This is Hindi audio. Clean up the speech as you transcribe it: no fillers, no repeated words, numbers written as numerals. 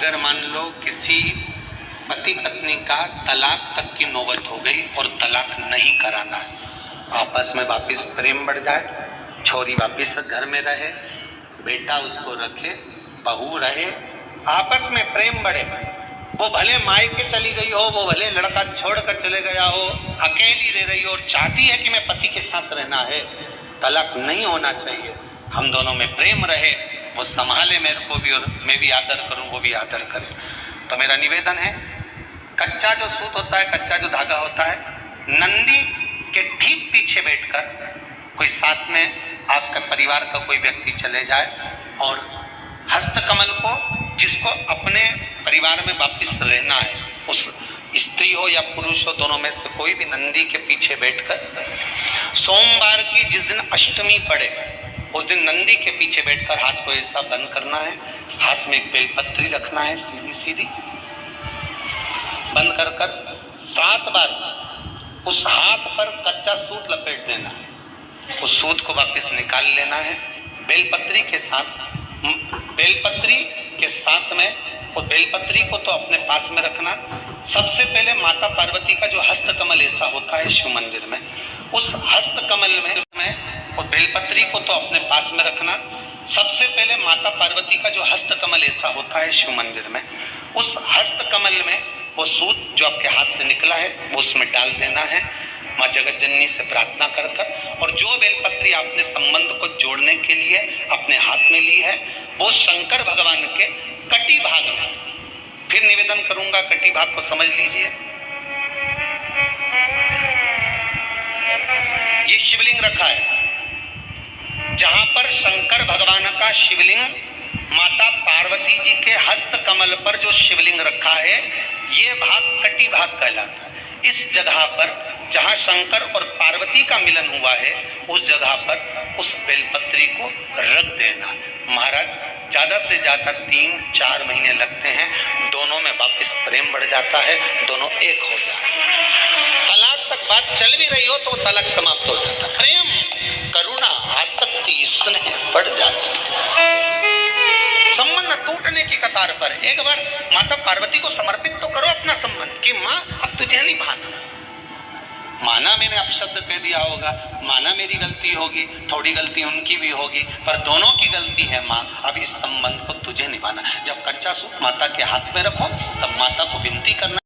अगर मान लो किसी पति पत्नी का तलाक तक की नौबत हो गई और तलाक नहीं कराना है, आपस में वापिस प्रेम बढ़ जाए, छोरी वापिस घर में रहे, बेटा उसको रखे, बहू रहे, आपस में प्रेम बढ़े, वो भले मायके चली गई हो, वो भले लड़का छोड़कर चले गया हो, अकेली रह रही हो और चाहती है कि मैं पति के साथ रहना है, तलाक नहीं होना चाहिए, हम दोनों में प्रेम रहे, वो संभाले मेरे को भी और मैं भी आदर करूं, वो भी आदर करे। तो मेरा निवेदन है, कच्चा जो सूत होता है, कच्चा जो धागा होता है, नंदी के ठीक पीछे बैठकर कोई साथ में आपका परिवार का कोई व्यक्ति चले जाए और हस्तकमल को, जिसको अपने परिवार में वापिस रहना है, उस स्त्री हो या पुरुष हो, दोनों में से कोई भी नंदी के पीछे बैठकर सोमवार की जिस दिन अष्टमी पड़े उस दिन नंदी के पीछे बैठकर हाथ को ऐसा बंद करना है, हाथ में एक बेलपत्री रखना है, सीधी सीधी बंद कर कर 7 बार उस हाथ पर कच्चा सूत लपेट देना है, उस सूत को वापस निकाल लेना है, बेलपत्री के साथ में, और बेलपत्री को तो अपने पास में रखना। सबसे पहले माता पार्वती का जो हस्तकमल ऐसा होता है शिव मंदिर में, उस हस्तकमल में और बेलपत्री को तो अपने पास में रखना। सबसे पहले माता पार्वती का जो हस्तकमल ऐसा होता है शिव मंदिर में, उस हस्तकमल में वो सूत जो आपके हाथ से निकला है वो उसमें डाल देना है, माँ जगत जननी से प्रार्थना कर कर, और जो बेलपत्री आपने संबंध को जोड़ने के लिए अपने हाथ में ली है वो शंकर भगवान के कटी भाग में, फिर निवेदन करूंगा कटी भाग को समझ लीजिए। ये शिवलिंग रखा है, जहां पर शंकर भगवान का शिवलिंग, माता पार्वती जी के हस्त कमल पर जो शिवलिंग रखा है, ये भाग कटी भाग कहलाता है। इस जगह पर जहां शंकर और पार्वती का मिलन हुआ है, उस जगह पर उस बेलपत्री को रख देना। महाराज ज्यादा से ज्यादा 3-4 महीने लगते हैं, दोनों में वापस प्रेम बढ़ जाता है, दोनों एक हो जाते हैं। तलाक तक बात चल भी रही हो तो तलाक समाप्त हो जाता है, प्रेम, करुणा, आसक्ति, स्नेह बढ़ जाता है। संबंध टूटने की कतार पर एक बार माता पार्वती को समर्पित तो करो अपना संबंध कि माँ अब तुझे नहीं माना मैंने अपशब्द कह दिया होगा, माना मेरी गलती होगी, थोड़ी गलती उनकी भी होगी, पर दोनों की गलती है माँ, अब इस संबंध को तुझे निभाना। जब कच्चा सूत माता के हाथ में रखो तब माता को विनती करना।